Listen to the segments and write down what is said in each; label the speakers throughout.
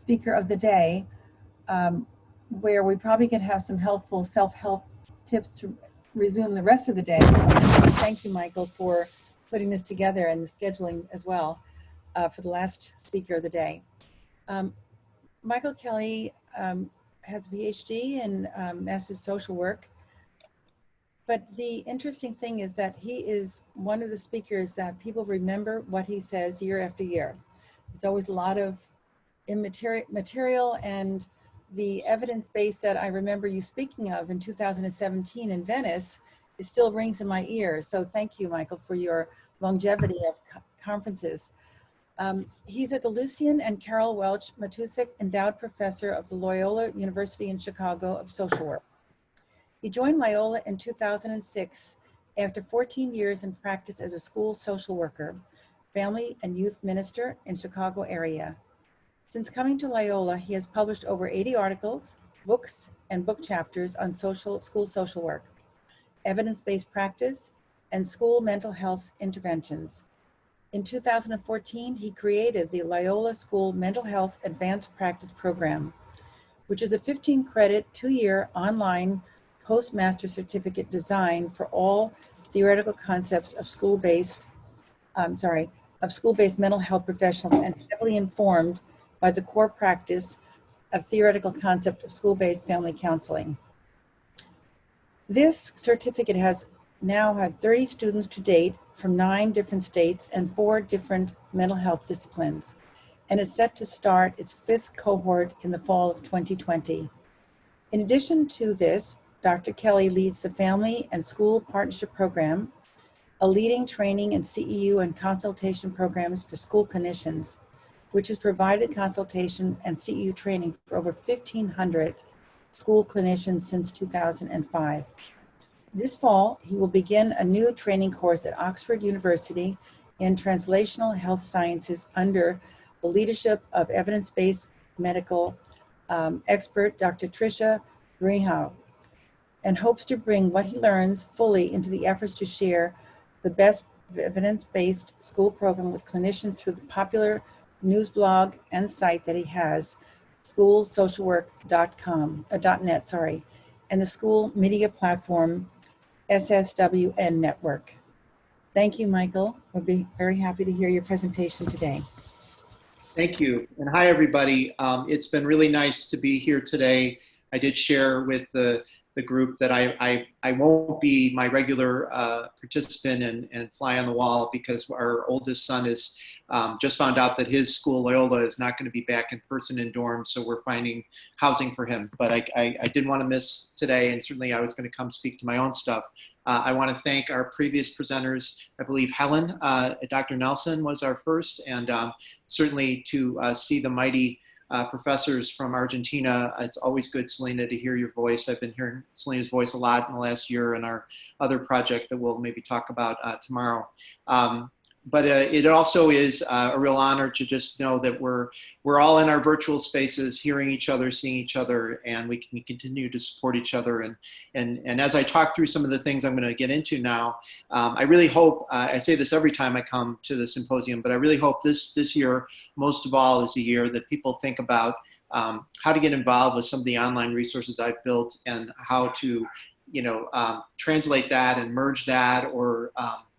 Speaker 1: speaker of the day, where we probably can have some helpful self-help tips to resume the rest of the day. Thank you, Michael, for putting this together and the scheduling as well for the last speaker of the day. Michael Kelly has a PhD in Master's Social Work. But the interesting thing is that he is one of the speakers that people remember what he says year after year. There's always a lot of material, and the evidence base that I remember you speaking of in 2017 in Venice, it still rings in my ears. So thank you, Michael, for your longevity of conferences. He's at the Lucian and Carol Welch Matusik Endowed Professor of the Loyola University in Chicago of Social Work. He joined Loyola in 2006 after 14 years in practice as a school social worker, family and youth minister in Chicago area. Since coming to Loyola, he has published over 80 articles, books, and book chapters on school social work, evidence-based practice, and school mental health interventions. In 2014, he created the Loyola School Mental Health Advanced Practice Program, which is a 15-credit, 2-year online postmaster certificate designed for all theoretical concepts of school-based mental health professionals and heavily informed by the core practice of theoretical concept of school-based family counseling. This certificate has now had 30 students to date from 9 different states and 4 different mental health disciplines, and is set to start its 5th cohort in the fall of 2020. In addition to this, Dr. Kelly leads the Family and School Partnership Program, a leading training in CEU and consultation programs for school clinicians, which has provided consultation and CEU training for over 1,500 school clinicians since 2005. This fall, he will begin a new training course at Oxford University in translational health sciences under the leadership of evidence-based medical expert Dr. Tricia Greenhow, and hopes to bring what he learns fully into the efforts to share the best evidence-based school program with clinicians through the popular news blog and site that he has, schoolsocialwork.net, and the school media platform, SSWNetwork. Thank you, Michael. We'll be very happy to hear your presentation today.
Speaker 2: Thank you, and hi everybody. It's been really nice to be here today. I did share with the group that I won't be my regular participant and fly on the wall because our oldest son is just found out that his school, Loyola, is not going to be back in person in dorms, so we're finding housing for him. But I didn't want to miss today, and certainly I was going to come speak to my own stuff. I want to thank our previous presenters. I believe Helen, Dr. Nelson was our first, and certainly to see the mighty professors from Argentina. It's always good, Selena, to hear your voice. I've been hearing Selena's voice a lot in the last year in our other project that we'll maybe talk about tomorrow. But it also is a real honor to just know that we're all in our virtual spaces, hearing each other, seeing each other, and we can continue to support each other. And as I talk through some of the things I'm going to get into now, I really hope, I say this every time I come to the symposium, but I really hope this year, most of all, is a year that people think about how to get involved with some of the online resources I've built and how to, translate that and merge that or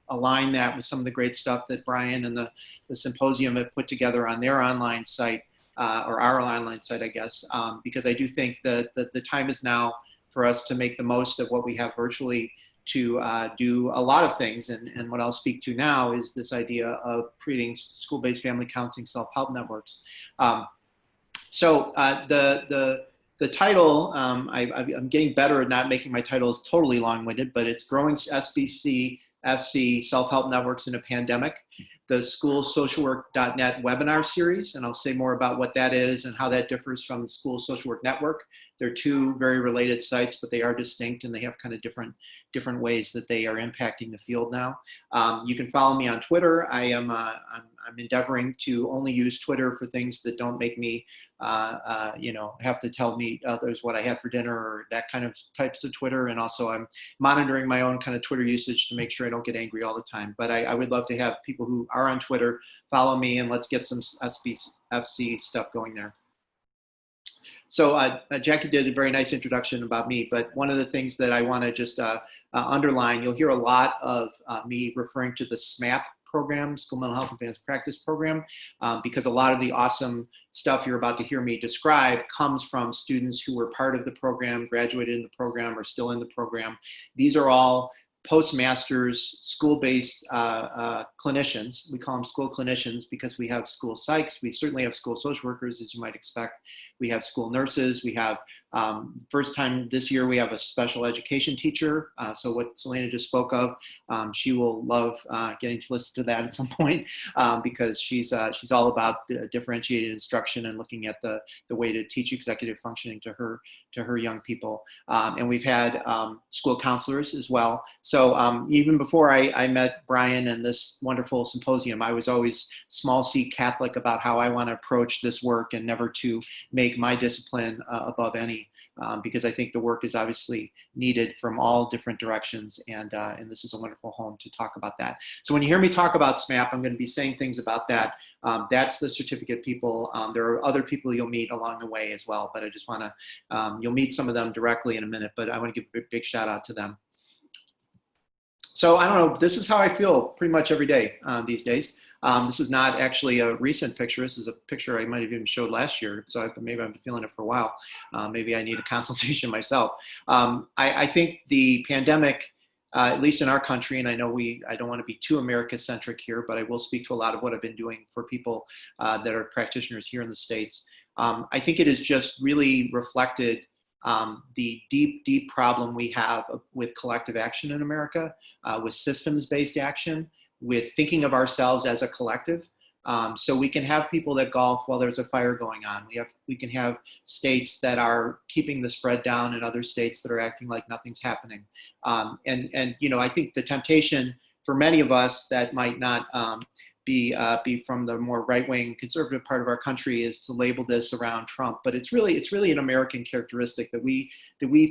Speaker 2: align that with some of the great stuff that Brian and the symposium have put together on their online site, or our online site, I guess, because I do think that the time is now for us to make the most of what we have virtually to do a lot of things. And what I'll speak to now is this idea of creating school-based family counseling self-help networks. So the title, I'm getting better at not making my titles totally long-winded, but it's Growing SBFC Self-Help Networks in a Pandemic, the schoolsocialwork.net webinar series, and I'll say more about what that is and how that differs from the School Social Work Network. They're 2 very related sites, but they are distinct and they have kind of different ways that they are impacting the field now. You can follow me on Twitter. I'm endeavoring to only use Twitter for things that don't make me, have to tell me others what I had for dinner or that kind of types of Twitter. And also I'm monitoring my own kind of Twitter usage to make sure I don't get angry all the time. But I would love to have people who are on Twitter follow me and let's get some SBFC stuff going there. So Jackie did a very nice introduction about me, but one of the things that I want to just underline, you'll hear a lot of me referring to the SMAP program, School Mental Health Advanced Practice Program, because a lot of the awesome stuff you're about to hear me describe comes from students who were part of the program, graduated in the program, or still in the program. These are all postmasters, school-based clinicians. We call them school clinicians because we have school psychs. We certainly have school social workers, as you might expect. We have school nurses. We have, first time this year, we have a special education teacher. So what Selena just spoke of, she will love getting to listen to that at some point because she's all about differentiated instruction and looking at the way to teach executive functioning to her young people. And we've had school counselors as well. So even before I met Brian and this wonderful symposium, I was always small c Catholic about how I want to approach this work and never to make my discipline above any, because I think the work is obviously needed from all different directions, and this is a wonderful home to talk about that. So when you hear me talk about SMAP, I'm going to be saying things about that. That's the certificate people. There are other people you'll meet along the way as well, but I just want to, you'll meet some of them directly in a minute, but I want to give a big shout out to them. So I don't know, this is how I feel pretty much every day these days. This is not actually a recent picture. This is a picture I might have even showed last year. So maybe I've been feeling it for a while. Maybe I need a consultation myself. I think the pandemic, at least in our country, and I know I don't want to be too America-centric here, but I will speak to a lot of what I've been doing for people that are practitioners here in the States. I think it has just really reflected the deep problem we have with collective action in America, with systems-based action, with thinking of ourselves as a collective. So we can have people that golf while there's a fire going on. We can have states that are keeping the spread down and other states that are acting like nothing's happening. And you know, I think the temptation for many of us that might not be from the more right-wing conservative part of our country is to label this around Trump, but it's really an American characteristic that we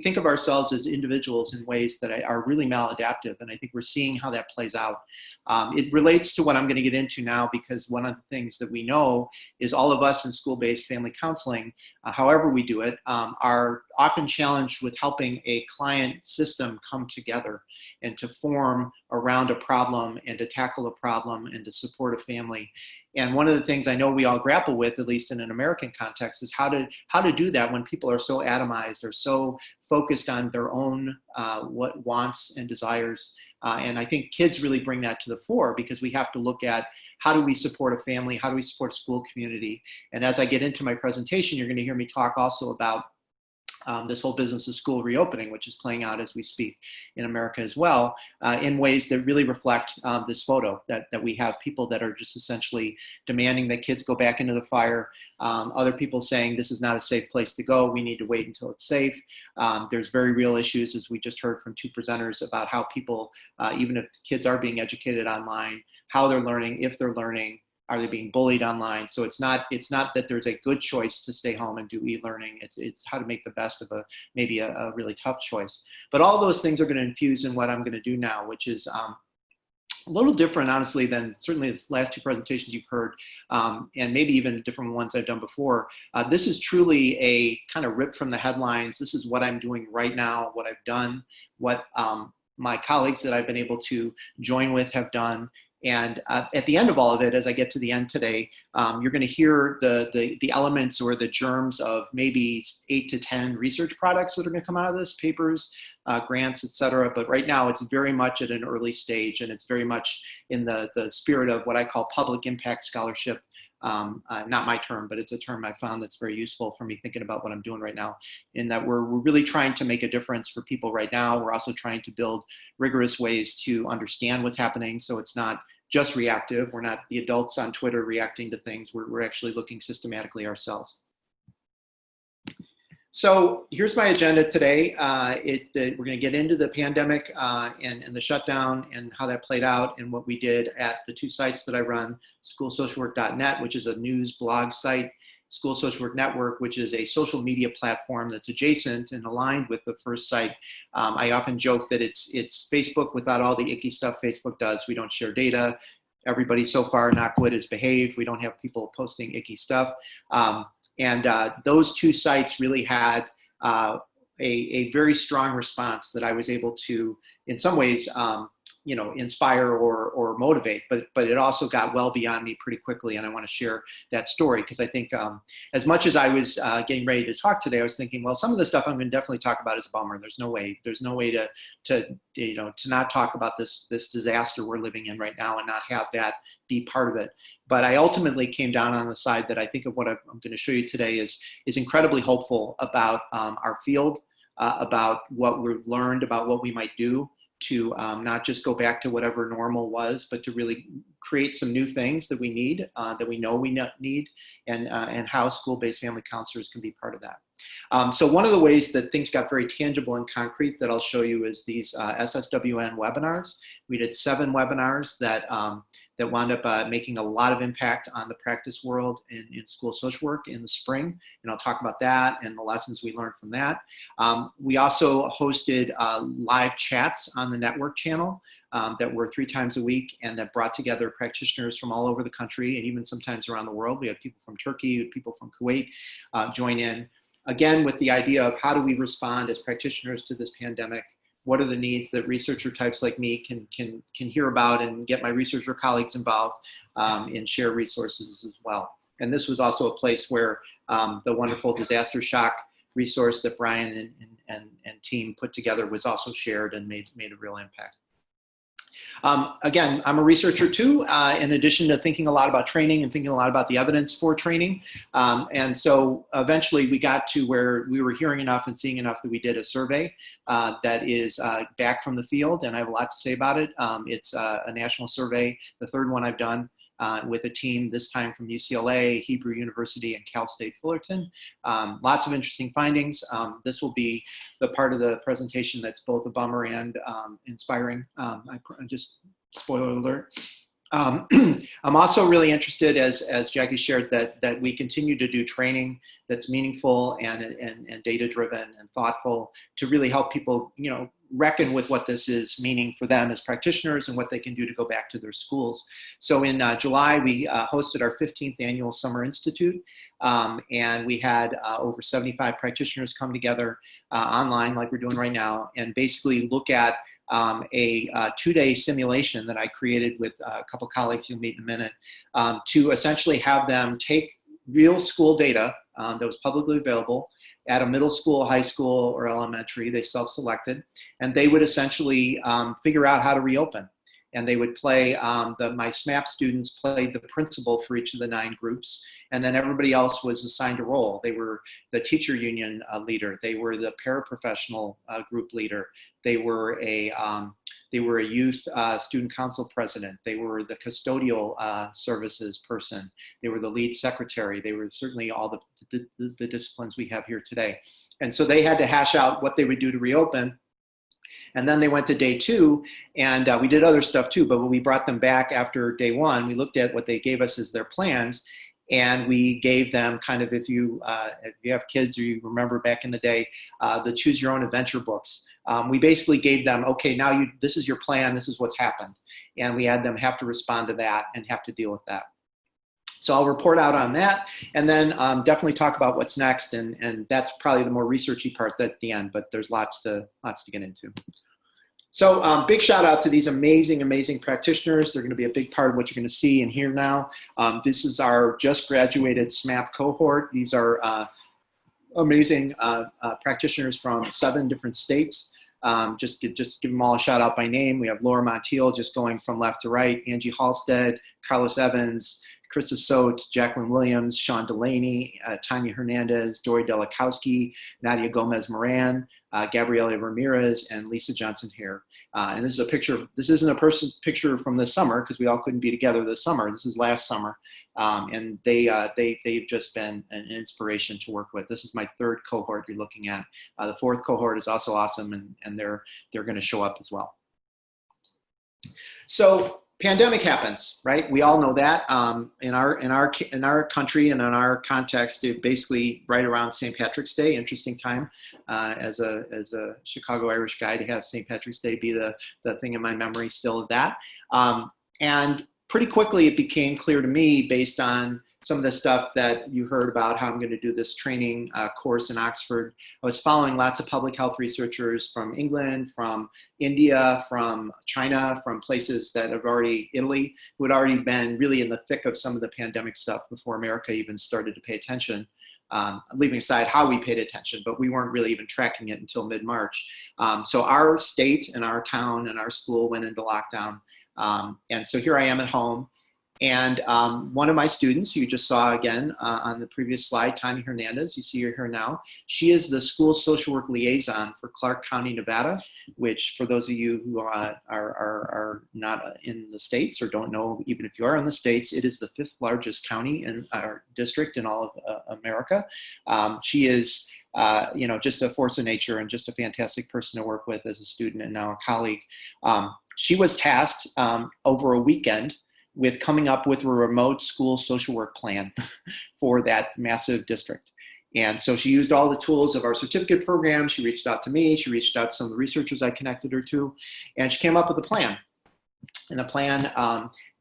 Speaker 2: think of ourselves as individuals in ways that are really maladaptive, and I think we're seeing how that plays out. It relates to what I'm going to get into now, because one of the things that we know is all of us in school-based family counseling, however we do it, are often challenged with helping a client system come together and to form around a problem and to tackle a problem and to support a family. And one of the things I know we all grapple with, at least in an American context, is how to do that when people are so atomized or so focused on their own what wants and desires. And I think kids really bring that to the fore, because we have to look at how do we support a family, how do we support a school community. And as I get into my presentation, you're going to hear me talk also about this whole business of school reopening, which is playing out as we speak in America as well, in ways that really reflect this photo, that we have people that are just essentially demanding that kids go back into the fire, other people saying this is not a safe place to go, we need to wait until it's safe. There's very real issues, as we just heard from two presenters, about how people, even if kids are being educated online, how they're learning, if they're learning, are they being bullied online? So it's not that there's a good choice to stay home and do e-learning. It's how to make the best of maybe a really tough choice. But all those things are going to infuse in what I'm going to do now, which is a little different, honestly, than certainly the last two presentations you've heard, and maybe even different ones I've done before. This is truly a kind of rip from the headlines. This is what I'm doing right now, what I've done, what my colleagues that I've been able to join with have done. And at the end of all of it, as I get to the end today, you're going to hear the elements or the germs of maybe 8 to 10 research products that are going to come out of this, papers, grants, et cetera. But right now, it's very much at an early stage, and it's very much in the spirit of what I call public impact scholarship. Not my term, but it's a term I found that's very useful for me thinking about what I'm doing right now, in that we're really trying to make a difference for people right now. We're also trying to build rigorous ways to understand what's happening, so it's not just reactive. We're not the adults on Twitter reacting to things. We're actually looking systematically ourselves. So here's my agenda today. We're going to get into the pandemic and the shutdown and how that played out, and what we did at the two sites that I run, schoolsocialwork.net, which is a news blog site, School Social Work Network, which is a social media platform that's adjacent and aligned with the first site. I often joke that it's Facebook without all the icky stuff Facebook does. We don't share data. Everybody so far, knock wood, has behaved. We don't have people posting icky stuff. And those two sites really had a very strong response that I was able to, in some ways, you know, inspire or motivate, but it also got well beyond me pretty quickly. And I want to share that story because I think as much as I was getting ready to talk today, I was thinking, well, some of the stuff I'm going to definitely talk about is a bummer. There's no way to you know, to not talk about this disaster we're living in right now and not have that be part of it. But I ultimately came down on the side that I think of what I'm going to show you today is incredibly hopeful about our field, about what we've learned, about what we might do to not just go back to whatever normal was, but to really create some new things that we need, that we know we need, and how school-based family counselors can be part of that. So one of the ways that things got very tangible and concrete that I'll show you is these SSWN webinars. We did 7 webinars that wound up making a lot of impact on the practice world in school social work in the spring. And I'll talk about that and the lessons we learned from that. We also hosted live chats on the network channel that were 3 times a week and that brought together practitioners from all over the country and even sometimes around the world. We had people from Turkey, people from Kuwait join in. Again, with the idea of how do we respond as practitioners to this pandemic? What are the needs that researcher types like me can hear about and get my researcher colleagues involved and share resources as well. And this was also a place where the wonderful disaster shock resource that Brian and team put together was also shared and made a real impact. Again, I'm a researcher too, in addition to thinking a lot about training and thinking a lot about the evidence for training. And so eventually we got to where we were hearing enough and seeing enough that we did a survey that is back from the field, and I have a lot to say about it. It's a national survey, the 3rd one I've done. With a team this time from UCLA, Hebrew University, and Cal State Fullerton. Lots of interesting findings. This will be the part of the presentation that's both a bummer and inspiring. Just spoiler alert. I'm also really interested, as Jackie shared, that we continue to do training that's meaningful and data-driven and thoughtful to really help people, you know, reckon with what this is meaning for them as practitioners and what they can do to go back to their schools. So in July, we hosted our 15th annual Summer Institute, and we had over 75 practitioners come together online like we're doing right now and basically look at a 2-day simulation that I created with a couple colleagues you'll meet in a minute to essentially have them take real school data that was publicly available at a middle school, high school, or elementary. They self-selected, and they would essentially figure out how to reopen. And they would play, my SMAP students played the principal for each of the 9 groups, and then everybody else was assigned a role. They were the teacher union leader, they were the paraprofessional group leader, they were a youth student council president, they were the custodial services person, they were the lead secretary, they were certainly all the disciplines we have here today. And so they had to hash out what they would do to reopen. And then they went to day 2, and we did other stuff too, but when we brought them back after day 1, we looked at what they gave us as their plans, and we gave them kind of, if you have kids or you remember back in the day, the Choose Your Own Adventure books. We basically gave them, okay, now this is your plan, this is what's happened. And we had them have to respond to that and have to deal with that. So I'll report out on that, and then definitely talk about what's next, and that's probably the more researchy part at the end, but there's lots to get into. So big shout out to these amazing, amazing practitioners. They're going to be a big part of what you're going to see and hear now. This is our just graduated SMAP cohort. These are amazing practitioners from 7 different states. Just give them all a shout out by name. We have Laura Montiel just going from left to right, Angie Halstead, Carlos Evans, Krista Sote, Jacqueline Williams, Sean Delaney, Tanya Hernandez, Dory Delikowski, Nadia Gomez Moran, Gabriela Ramirez, and Lisa Johnson here. And this is a picture, this isn't a picture from this summer because we all couldn't be together this summer. This is last summer. And they've just been an inspiration to work with. This is my 3rd cohort you're looking at. The 4th cohort is also awesome, and they're going to show up as well. So pandemic happens, right? We all know that. In our country and in our context, it basically right around St. Patrick's Day, interesting time as a Chicago Irish guy to have St. Patrick's Day be the thing in my memory still of that. And pretty quickly it became clear to me, based on some of the stuff that you heard about how I'm going to do this training course in Oxford. I was following lots of public health researchers from England, from India, from China, from places that have already, Italy, who had already been really in the thick of some of the pandemic stuff before America even started to pay attention. Leaving aside how we paid attention, but we weren't really even tracking it until mid-March. So our state and our town and our school went into lockdown. And so here I am at home. And one of my students, who you just saw again on the previous slide, Tanya Hernandez, you see her here now. She is the school social work liaison for Clark County, Nevada, which, for those of you who are not in the States or don't know, even if you are in the States, it is the 5th largest county in our district in all of America. She is just a force of nature and just a fantastic person to work with as a student and now a colleague. She was tasked over a weekend with coming up with a remote school social work plan for that massive district. And so she used all the tools of our certificate program. She reached out to me. She reached out to some of the researchers I connected her to, and she came up with a plan. And the plan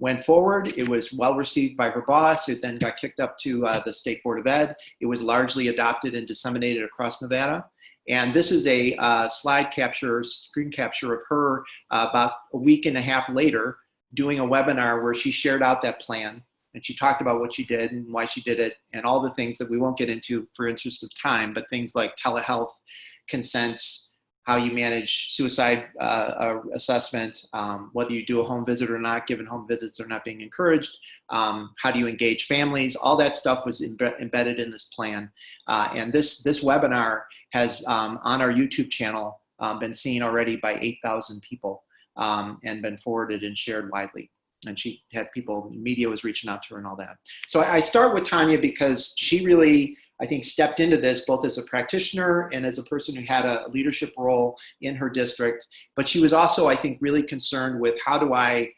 Speaker 2: went forward. It was well received by her boss. It then got kicked up to the State Board of Ed. It was largely adopted and disseminated across Nevada. And this is a slide capture, screen capture of her about a week and a half later doing a webinar where she shared out that plan, and she talked about what she did and why she did it and all the things that we won't get into for interest of time, but things like telehealth, consents, how you manage suicide assessment, whether you do a home visit or not, given home visits are not being encouraged, how do you engage families, all that stuff was embedded in this plan. And this webinar has, on our YouTube channel, been seen already by 8,000 people and been forwarded and shared widely. And she had people, media was reaching out to her and all that. So I start with Tanya because she really, I think, stepped into this both as a practitioner and as a person who had a leadership role in her district. But she was also, I think, really concerned with how do I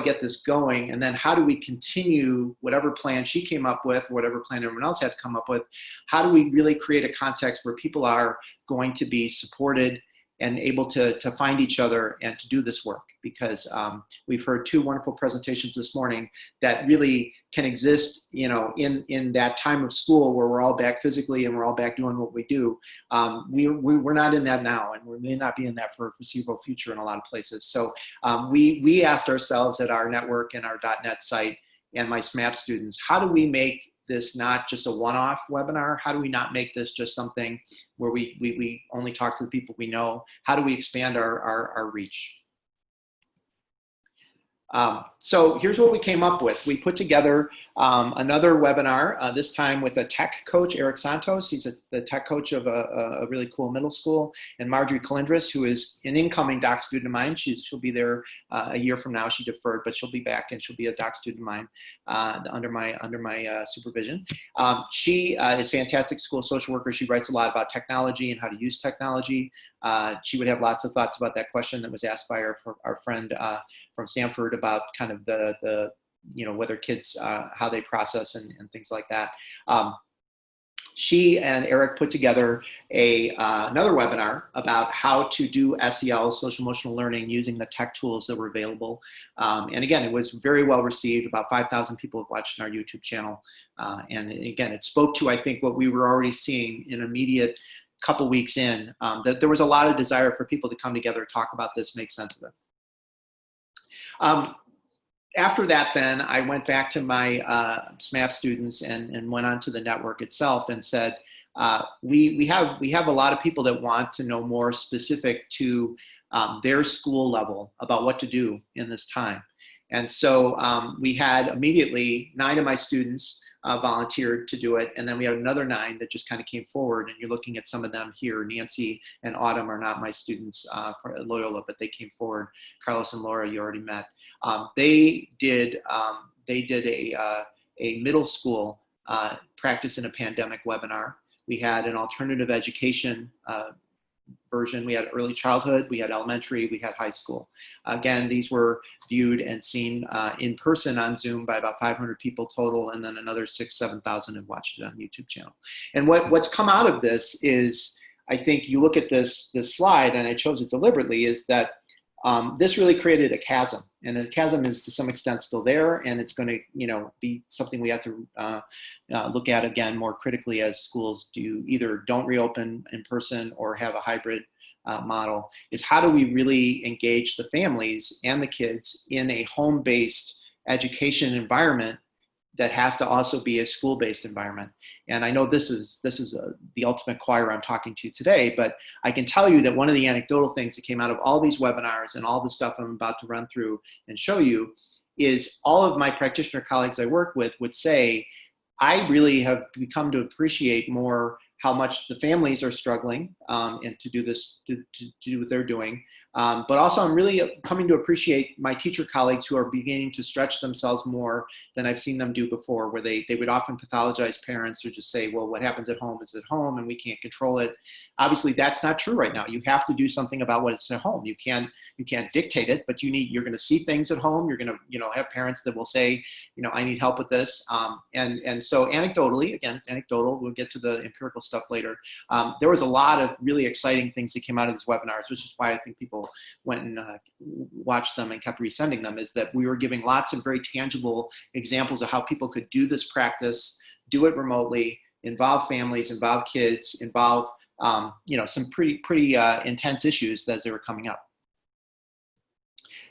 Speaker 2: get this going? And then how do we continue whatever plan she came up with, whatever plan everyone else had to come up with? How do we really create a context where people are going to be supported and able to find each other and to do this work? Because we've heard 2 wonderful presentations this morning that really can exist, in that time of school where we're all back physically and we're all back doing what we do. We're not in that now, and we may not be in that for a foreseeable future in a lot of places. So we asked ourselves at our network and our .NET site and my SMAP students, how do we make this not just a one-off webinar? How do we not make this just something where we only talk to the people we know? How do we expand our reach? So here's what we came up with. We put together another webinar, this time with a tech coach, Eric Santos. He's the tech coach of a really cool middle school, and Marjorie Calindris, who is an incoming doc student of mine. She'll be there a year from now. She deferred, but she'll be back, and she'll be a doc student of mine under my supervision. She is a fantastic school social worker. She writes a lot about technology and how to use technology. She would have lots of thoughts about that question that was asked by our friend from Stanford about kind of the whether kids, how they process and things like that. She and Eric put together another webinar about how to do SEL, social emotional learning, using the tech tools that were available. And again, it was very well received. About 5,000 people have watched on our YouTube channel. And again, it spoke to, I think, what we were already seeing in immediate couple weeks in, that there was a lot of desire for people to come together, talk about this, make sense of it. After that, then, I went back to my SMAP students and went on to the network itself and said, we have a lot of people that want to know more specific to their school level about what to do in this time. And so we had immediately 9 of my students volunteered to do it. And then we had another 9 that just kind of came forward. And you're looking at some of them here. Nancy and Autumn are not my students for Loyola, but they came forward. Carlos and Laura, you already met. They did a middle school practice in a pandemic webinar. We had an alternative education version. We had early childhood, we had elementary, we had high school. Again, these were viewed and seen in person on Zoom by about 500 people total, and then another 6,000–7,000 have watched it on the YouTube channel. And what's come out of this is, I think you look at this slide, and I chose it deliberately, is that this really created a chasm, and the chasm is to some extent still there, and it's going to, be something we have to look at again more critically as schools either don't reopen in person or have a hybrid model. Is how do we really engage the families and the kids in a home-based education environment that has to also be a school-based environment. And I know this is the ultimate choir I'm talking to today, but I can tell you that one of the anecdotal things that came out of all these webinars and all the stuff I'm about to run through and show you is all of my practitioner colleagues I work with would say, I really have become to appreciate more how much the families are struggling and to do this, to do what they're doing. But also I'm really coming to appreciate my teacher colleagues who are beginning to stretch themselves more than I've seen them do before, where they would often pathologize parents or just say, well, what happens at home is at home and we can't control it. Obviously that's not true right now. You have to do something about what is at home. You can't dictate it, but you're gonna see things at home. You're gonna, have parents that will say, I need help with this. And so anecdotally, again, it's anecdotal, we'll get to the empirical stuff later. There was a lot of really exciting things that came out of these webinars, which is why I think people went and watched them and kept resending them, is that we were giving lots of very tangible examples of how people could do this practice, do it remotely, involve families, involve kids, involve some pretty intense issues as they were coming up.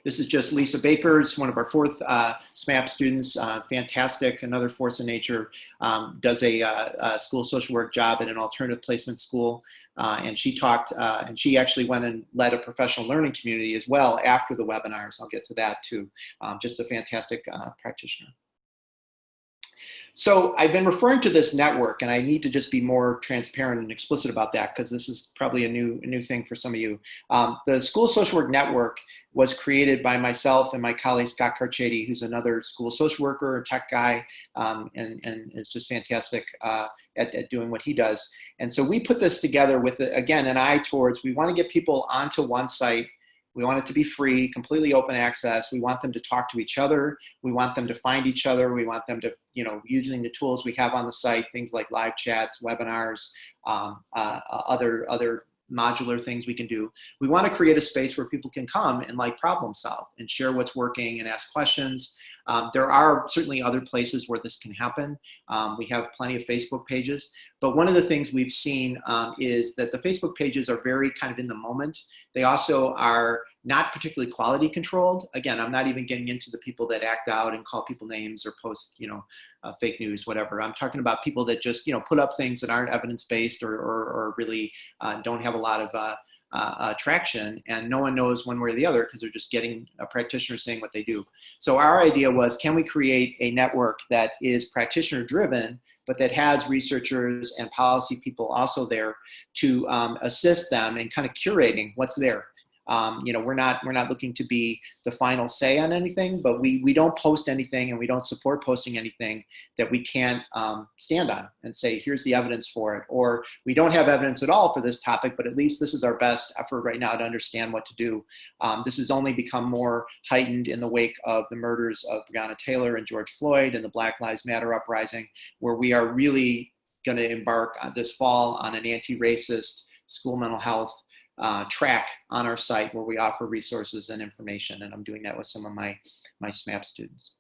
Speaker 2: This is just Lisa Baker's, one of our fourth SMAP students, fantastic, another force of nature, does a school social work job at an alternative placement school. And she talked, and she actually went and led a professional learning community as well after the webinars. I'll get to that too. Just a fantastic practitioner. So I've been referring to this network, and I need to just be more transparent and explicit about that because this is probably a new thing for some of you. The School Social Work Network was created by myself and my colleague Scott Carchady, who's another school social worker, tech guy, and is just fantastic at doing what he does. And so we put this together with, again, an eye towards, we want to get people onto one site. We want it to be free, completely open access. We want them to talk to each other. We want them to find each other. We want them to, using the tools we have on the site, things like live chats, webinars, other modular things we can do. We want to create a space where people can come and problem solve and share what's working and ask questions. There are certainly other places where this can happen. We have plenty of Facebook pages, but one of the things we've seen is that the Facebook pages are very kind of in the moment. They also are not particularly quality controlled. Again, I'm not even getting into the people that act out and call people names or post, fake news, whatever. I'm talking about people that just, put up things that aren't evidence-based or really don't have a lot of traction, and no one knows one way or the other because they're just getting a practitioner saying what they do. So our idea was, can we create a network that is practitioner driven, but that has researchers and policy people also there to assist them in kind of curating what's there. We're not looking to be the final say on anything, but we don't post anything and we don't support posting anything that we can't stand on and say, here's the evidence for it. Or we don't have evidence at all for this topic, but at least this is our best effort right now to understand what to do. This has only become more heightened in the wake of the murders of Breonna Taylor and George Floyd and the Black Lives Matter uprising, where we are really going to embark on this fall on an anti-racist school mental health track on our site where we offer resources and information, and I'm doing that with some of my SMAP students.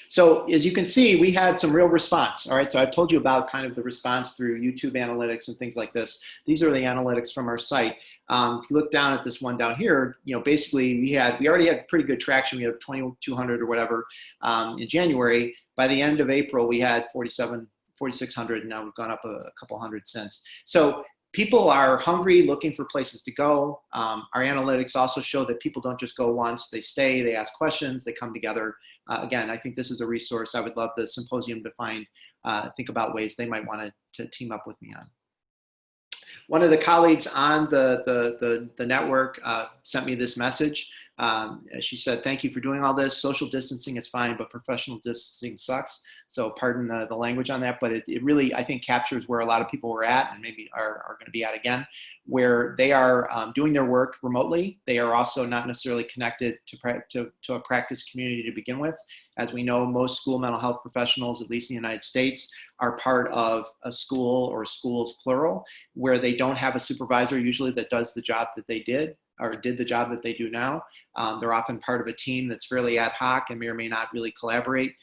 Speaker 2: So as you can see, we had some real response. All right, so I've told you about kind of the response through YouTube analytics and things like this. These are the analytics from our site. If you look down at this one down here, basically we already had pretty good traction. We had 2,200 or whatever in January. By the end of April, we had 4,600, and now we've gone up a couple hundred since. So people are hungry, looking for places to go. Our analytics also show that people don't just go once, they stay, they ask questions, they come together. Again, I think this is a resource I would love the symposium to think about ways they might want to team up with me on. One of the colleagues on the network sent me this message. She said, thank you for doing all this. Social distancing is fine, but professional distancing sucks. So pardon the language on that, but it really, I think, captures where a lot of people were at and maybe are going to be at again, where they are doing their work remotely. They are also not necessarily connected to a practice community to begin with. As we know, most school mental health professionals, at least in the United States, are part of a school or schools plural, where they don't have a supervisor usually that does the job that they did. or did the job that they do now. They're often part of a team that's fairly ad hoc and may or may not really collaborate.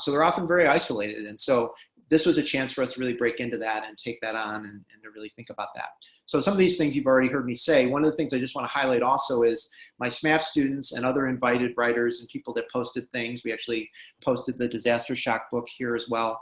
Speaker 2: So they're often very isolated. And so this was a chance for us to really break into that and take that on and to really think about that. So some of these things you've already heard me say. One of the things I just want to highlight also is my SMAP students and other invited writers and people that posted things. We actually posted the Disaster Shock book here as well.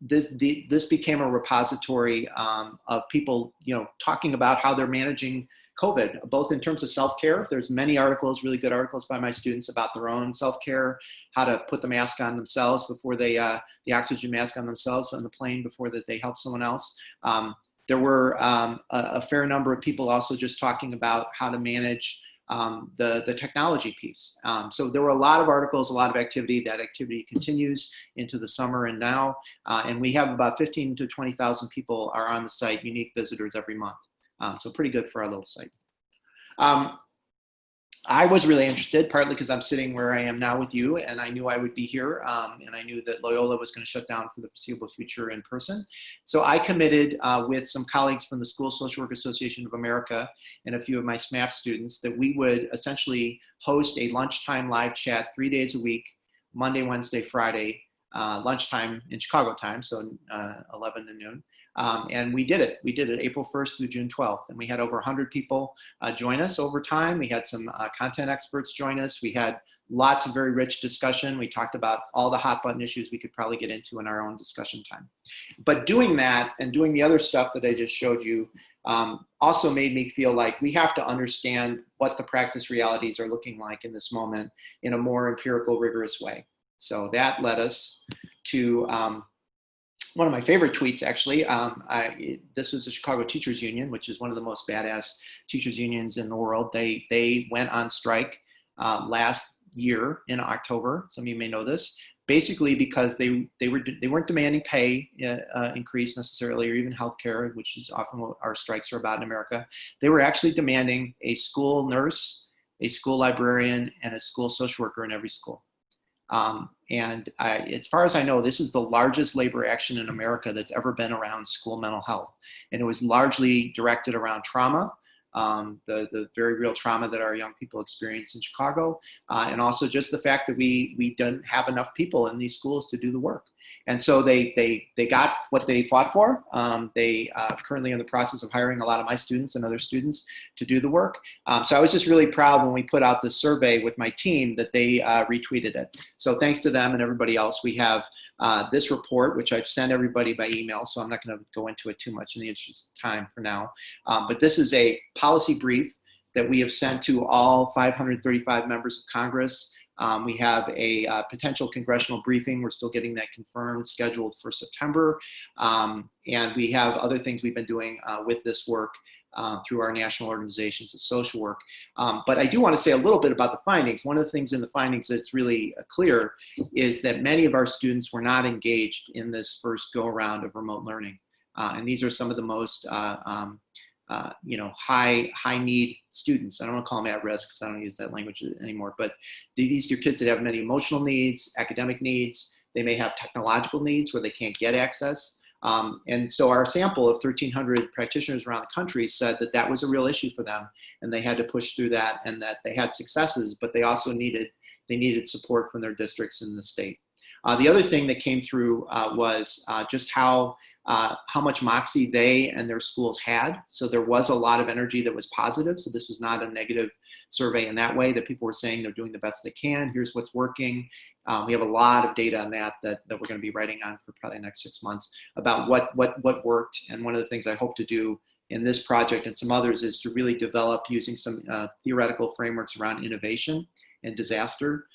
Speaker 2: This became a repository of people, talking about how they're managing COVID, both in terms of self-care. There's many articles, really good articles by my students about their own self-care, how to put the mask on themselves before they, the oxygen mask on themselves on the plane before that they help someone else. There were a fair number of people also just talking about how to manage the technology piece. So there were a lot of articles, a lot of activity. That activity continues into the summer and now, and we have about 15 to 20,000 people are on the site, unique visitors every month. So pretty good for our little site. I was really interested, partly because I'm sitting where I am now with you, and I knew I would be here, and I knew that Loyola was going to shut down for the foreseeable future in person. So I committed with some colleagues from the School Social Work Association of America and a few of my SMAP students that we would essentially host a lunchtime live chat 3 days a week, Monday, Wednesday, Friday, lunchtime in Chicago time, so 11 to noon. And we did it. We did it April 1st through June 12th. And we had over 100 people join us over time. We had some content experts join us. We had lots of very rich discussion. We talked about all the hot button issues we could probably get into in our own discussion time. But doing that and doing the other stuff that I just showed you also made me feel like we have to understand what the practice realities are looking like in this moment in a more empirical, rigorous way. So that led us to one of my favorite tweets, actually. This was the Chicago Teachers Union, which is one of the most badass teachers unions in the world. They went on strike last year in October. Some of you may know this. Basically, because they weren't demanding pay increase necessarily, or even healthcare, which is often what our strikes are about in America. They were actually demanding a school nurse, a school librarian, and a school social worker in every school. As far as I know, this is the largest labor action in America that's ever been around school mental health. And it was largely directed around trauma, the very real trauma that our young people experience in Chicago, and also just the fact that we didn't have enough people in these schools to do the work. And so they got what they fought for. They are currently in the process of hiring a lot of my students and other students to do the work. So I was just really proud when we put out this survey with my team that they retweeted it. So thanks to them and everybody else, we have this report, which I've sent everybody by email, so I'm not going to go into it too much in the interest of time for now. But this is a policy brief that we have sent to all 535 members of Congress. We have a potential congressional briefing. We're still getting that confirmed, scheduled for September. And we have other things we've been doing with this work through our national organizations of social work. But I do want to say a little bit about the findings. One of the things in the findings that's really clear is that many of our students were not engaged in this first go-around of remote learning. And these are some of the most high need students. I don't want to call them at risk because I don't use that language anymore, but these are kids that have many emotional needs, academic needs. They may have technological needs where they can't get access. And so our sample of 1,300 practitioners around the country said that that was a real issue for them, and they had to push through that, and that they had successes, but they also needed support from their districts in the state. The other thing that came through was just how much moxie they and their schools had. So there was a lot of energy that was positive. So this was not a negative survey in that way, that people were saying they're doing the best they can. Here's what's working. We have a lot of data on that we're going to be writing on for probably the next 6 months about what worked. And one of the things I hope to do in this project and some others is to really develop using some theoretical frameworks around innovation and disaster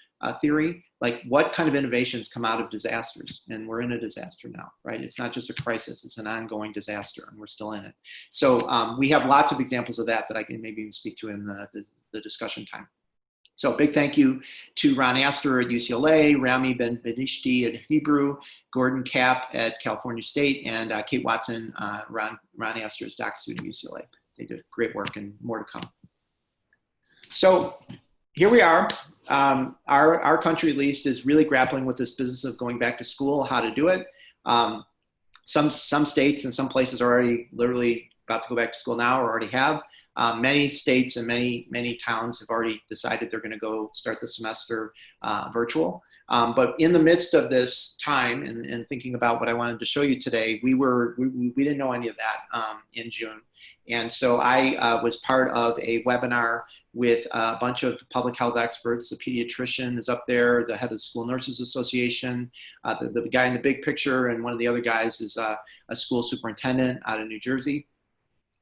Speaker 2: theory, like what kind of innovations come out of disasters. And we're in a disaster now, right? It's not just a crisis, it's an ongoing disaster, and we're still in it. So we have lots of examples of that I can maybe even speak to in the discussion time. So big thank you to Ron Astor at UCLA, Rami Ben-Benishti at Hebrew, Gordon Kapp at California State, and Kate Watson, Ron Astor's doc student at UCLA. They did great work and more to come. So here we are. Our country, at least, is really grappling with this business of going back to school, how to do it. Some states and some places are already literally about to go back to school now or already have. Many states and many towns have already decided they're going to go start the semester virtual. But in the midst of this time and thinking about what I wanted to show you today, we didn't know any of that in June. And so I was part of a webinar with a bunch of public health experts. The pediatrician is up there, the head of the School Nurses Association, the guy in the big picture, and one of the other guys is a school superintendent out of New Jersey.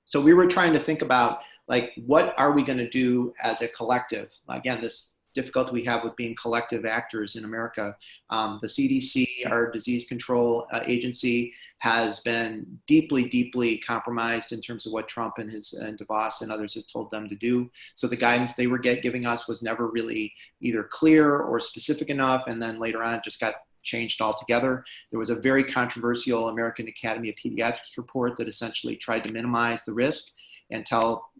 Speaker 2: So we were trying to think about, like, what are we going to do as a collective? Again, this difficulty we have with being collective actors in America. The CDC, our disease control agency, has been deeply compromised in terms of what Trump and DeVos and others have told them to do. So the guidance they were giving us was never really either clear or specific enough, and then later on it just got changed altogether. There was a very controversial American Academy of Pediatrics report that essentially tried to minimize the risk and tell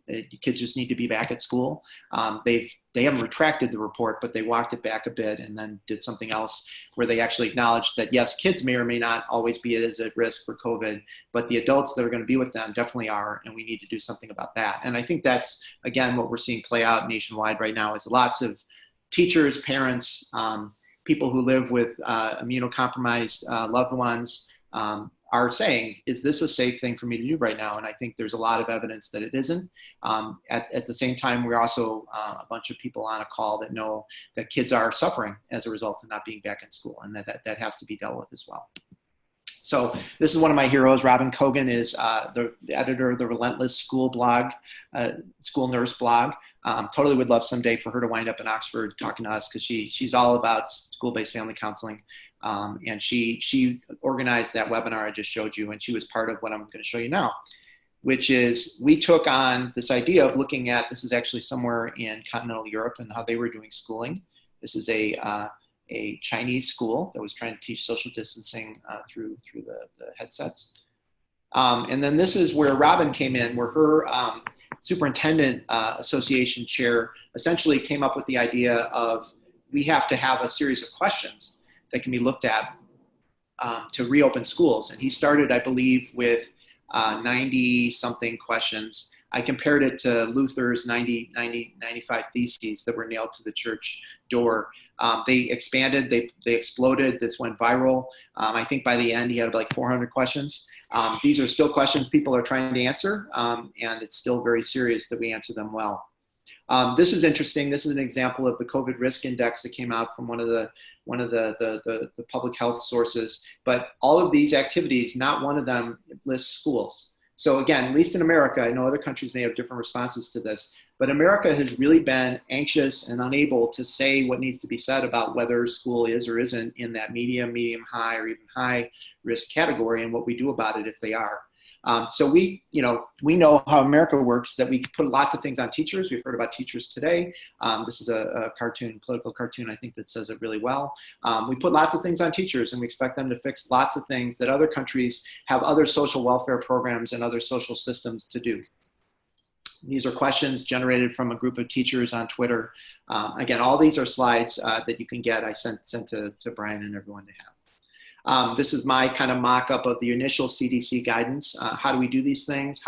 Speaker 2: kids just need to be back at school. They haven't retracted the report, but they walked it back a bit and then did something else where they actually acknowledged that, yes, kids may or may not always be as at risk for COVID, but the adults that are going to be with them definitely are, and we need to do something about that. And I think that's, again, what we're seeing play out nationwide right now is lots of teachers, parents, people who live with immunocompromised loved ones are saying, is this a safe thing for me to do right now? And I think there's a lot of evidence that it isn't. At the same time, we're also a bunch of people on a call that know that kids are suffering as a result of not being back in school, and that has to be dealt with as well. So this is one of my heroes. Robin Cogan is the editor of the Relentless School blog, School Nurse blog. Totally would love someday for her to wind up in Oxford talking to us, because she's all about school-based family counseling. And she organized that webinar I just showed you, and she was part of what I'm going to show you now, which is we took on this idea of looking at, this is actually somewhere in continental Europe and how they were doing schooling. This is a Chinese school that was trying to teach social distancing through the headsets. And then this is where Robin came in, where her superintendent association chair essentially came up with the idea of, we have to have a series of questions that can be looked at to reopen schools. And he started, I believe, with 90-something questions. I compared it to Luther's 95 theses that were nailed to the church door. They expanded, they exploded, this went viral. I think by the end he had like 400 questions. These are still questions people are trying to answer, and it's still very serious that we answer them well. This is interesting. This is an example of the COVID risk index that came out from one of the public health sources. But all of these activities, not one of them lists schools. So again, at least in America, I know other countries may have different responses to this, but America has really been anxious and unable to say what needs to be said about whether school is or isn't in that medium, high, or even high risk category, and what we do about it if they are. So we know how America works, that we put lots of things on teachers. We've heard about teachers today. This is a political cartoon, I think, that says it really well. We put lots of things on teachers, and we expect them to fix lots of things that other countries have other social welfare programs and other social systems to do. These are questions generated from a group of teachers on Twitter. Again, all these are slides that you can get. I sent to Brian and everyone to have. This is my kind of mock-up of the initial CDC guidance. How do we do these things?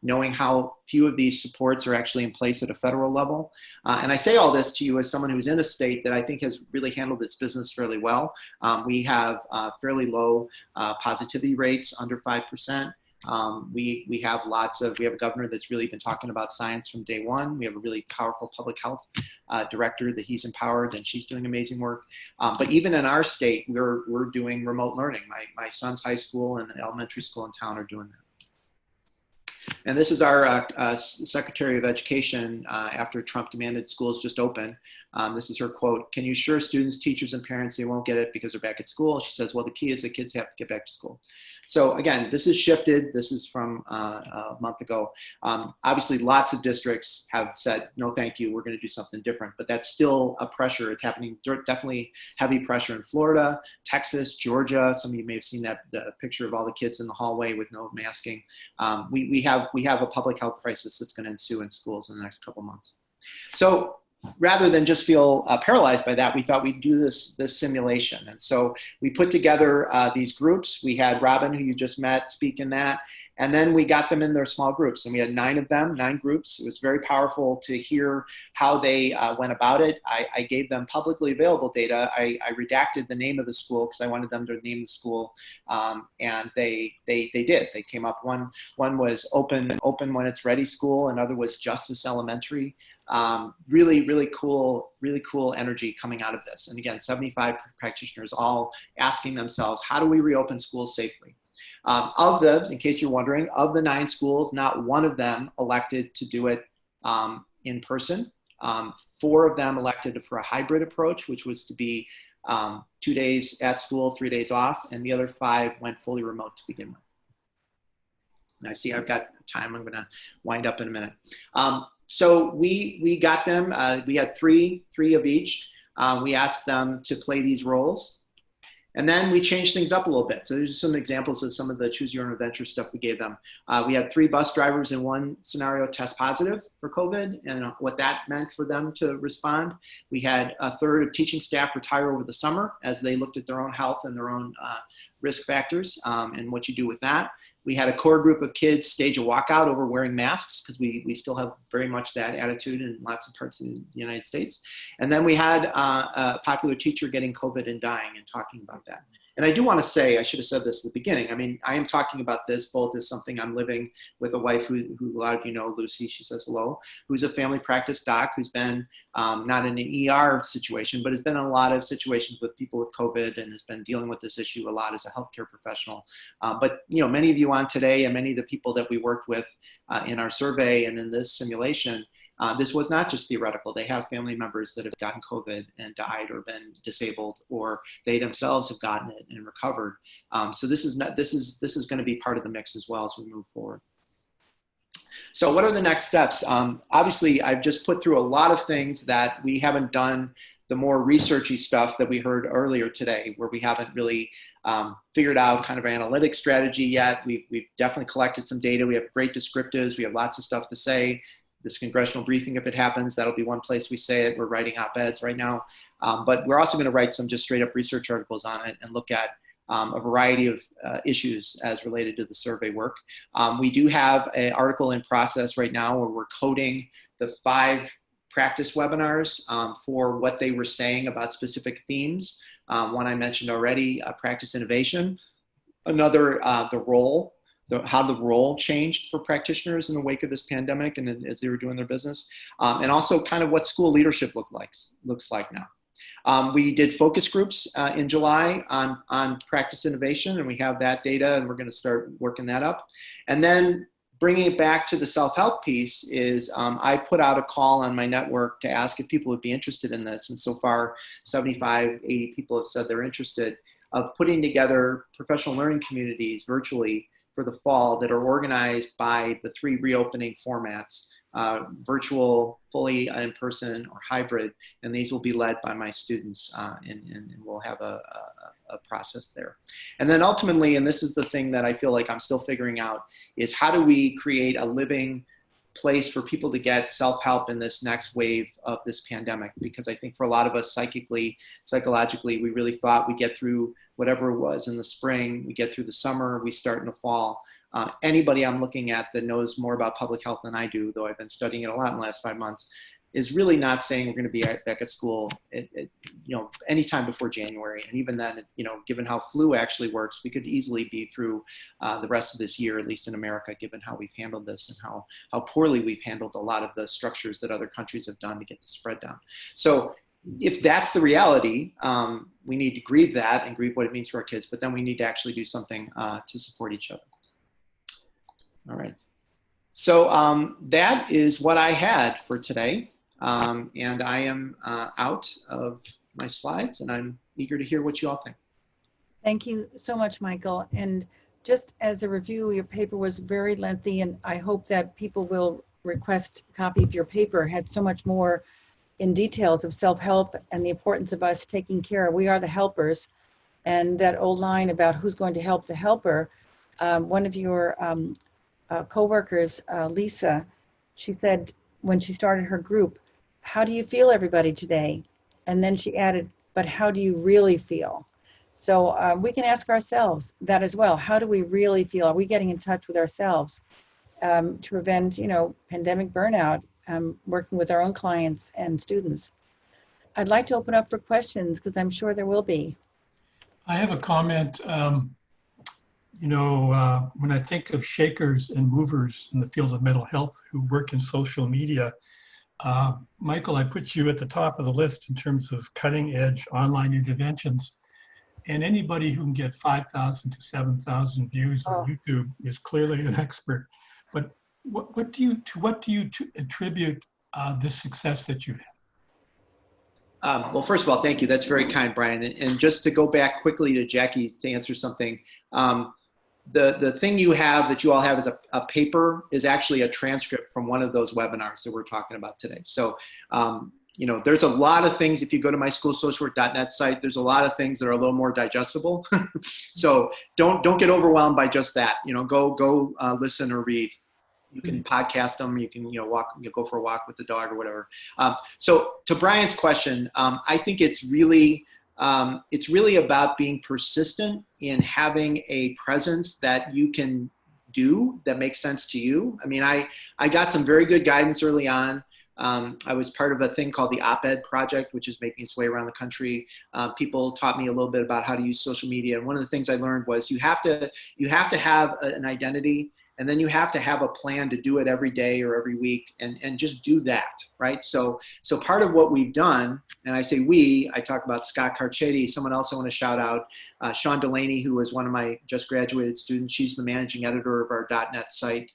Speaker 2: Knowing how few of these supports are actually in place at a federal level. And I say all this to you as someone who's in a state that I think has really handled its business fairly well. We have fairly low positivity rates, under 5%. We have a governor that's really been talking about science from day one. We have a really powerful public health director that he's empowered, and she's doing amazing work. But even in our state, we're doing remote learning. My son's high school and the elementary school in town are doing that. And this is our Secretary of Education after Trump demanded schools just open. This is her quote: "Can you assure students, teachers, and parents they won't get it because they're back at school?" She says, well, the key is that kids have to get back to school. So again, this is shifted. This is from a month ago. Obviously, lots of districts have said, no, thank you, we're going to do something different. But that's still a pressure. It's happening, definitely heavy pressure in Florida, Texas, Georgia. Some of you may have seen the picture of all the kids in the hallway with no masking. We have a public health crisis that's going to ensue in schools in the next couple months. So rather than just feel paralyzed by that, we thought we'd do this simulation. And so we put together these groups. We had Robin, who you just met, speak in that. And then we got them in their small groups, and we had 9 of them, 9 groups. It was very powerful to hear how they went about it. I gave them publicly available data. I redacted the name of the school because I wanted them to name the school, and they did. They came up. One was open when it's ready school. Another was Justice Elementary. Really cool energy coming out of this. And again, 75 practitioners all asking themselves, how do we reopen schools safely? Of those, in case you're wondering, of the 9 schools, not one of them elected to do it in person. 4 of them elected for a hybrid approach, which was to be 2 days at school, 3 days off, and the other 5 went fully remote to begin with. And I see I've got time. I'm going to wind up in a minute. So we got them. We had three of each. We asked them to play these roles. And then we changed things up a little bit. So there's some examples of some of the choose your own adventure stuff we gave them. We had 3 bus drivers in one scenario test positive for COVID and what that meant for them to respond. We had a third of teaching staff retire over the summer as they looked at their own health and their own risk factors and what you do with that. We had a core group of kids stage a walkout over wearing masks because we still have very much that attitude in lots of parts of the United States. And then we had a popular teacher getting COVID and dying and talking about that. And I do want to say, I should have said this at the beginning. I mean, I am talking about this both as something I'm living with a wife who a lot of you know, Lucy, she says hello, who's a family practice doc, who's been not in an ER situation, but has been in a lot of situations with people with COVID and has been dealing with this issue a lot as a healthcare professional. But you know, many of you on today and many of the people that we worked with in our survey and in this simulation, this was not just theoretical. They have family members that have gotten COVID and died or been disabled, or they themselves have gotten it and recovered. So this is going to be part of the mix as well as we move forward. So what are the next steps? Obviously, I've just put through a lot of things that we haven't done, the more researchy stuff that we heard earlier today, where we haven't really figured out kind of an analytic strategy yet. We've definitely collected some data. We have great descriptives. We have lots of stuff to say. This congressional briefing, if it happens, that'll be one place we say it. We're writing op-eds right now. But we're also going to write some just straight up research articles on it and look at a variety of issues as related to the survey work. We do have an article in process right now where we're coding the 5 practice webinars for what they were saying about specific themes. One I mentioned already, practice innovation. Another, the role. How the role changed for practitioners in the wake of this pandemic and as they were doing their business, and also kind of what school leadership looks like now. We did focus groups in July on practice innovation, and we have that data, and we're going to start working that up. And then bringing it back to the self-help piece is I put out a call on my network to ask if people would be interested in this, and so far 75, 80 people have said they're interested, of putting together professional learning communities virtually for the fall that are organized by the 3 reopening formats, virtual, fully in-person, or hybrid, and these will be led by my students, and we'll have a process there. And then ultimately, and this is the thing that I feel like I'm still figuring out, is how do we create a living place for people to get self-help in this next wave of this pandemic? Because I think for a lot of us psychologically, we really thought we'd get through whatever it was in the spring, we get through the summer, we start in the fall. Anybody I'm looking at that knows more about public health than I do, though I've been studying it a lot in the last 5 months, is really not saying we're going to be back at school anytime before January. And even then, given how flu actually works, we could easily be through the rest of this year, at least in America, given how we've handled this and how poorly we've handled a lot of the structures that other countries have done to get the spread down. So if that's the reality, we need to grieve that and grieve what it means for our kids, but then we need to actually do something to support each other. All right. So that is what I had for today. And I am out of my slides, and I'm eager to hear what you all think.
Speaker 1: Thank you so much, Michael. And just as a review, your paper was very lengthy, and I hope that people will request a copy of your paper. It had so much more in details of self-help and the importance of us taking care. We are the helpers. And that old line about who's going to help the helper, one of your co-workers, Lisa, she said when she started her group, how do you feel, everybody, today? And then she added, but how do you really feel? So we can ask ourselves that as well. How do we really feel? Are we getting in touch with ourselves to prevent, pandemic burnout, working with our own clients and students? I'd like to open up for questions because I'm sure there will be.
Speaker 3: I have a comment. When I think of shakers and movers in the field of mental health who work in social media, Michael, I put you at the top of the list in terms of cutting edge online interventions. And anybody who can get 5,000 to 7,000 views on YouTube is clearly an expert. But what do you attribute the success that you have?
Speaker 2: Well, first of all, thank you. That's very kind, Brian. And just to go back quickly to Jackie to answer something, the thing you have that you all have is a paper is actually a transcript from one of those webinars that we're talking about today. So, there's a lot of things. If you go to myschoolsocialwork.net site, there's a lot of things that are a little more digestible. So don't get overwhelmed by just that. Go listen or read. You can podcast them. You can go for a walk with the dog or whatever. So to Brian's question, I think it's really about being persistent in having a presence that you can do that makes sense to you. I mean, I got some very good guidance early on. I was part of a thing called the Op-Ed Project, which is making its way around the country. People taught me a little bit about how to use social media. And one of the things I learned was you have to have an identity, and then you have to have a plan to do it every day or every week and just do that, right? So part of what we've done, and I say we, I talk about Scott Carcetti, someone else I want to shout out, Sean Delaney, who was one of my just graduated students. She's the managing editor of our .NET site.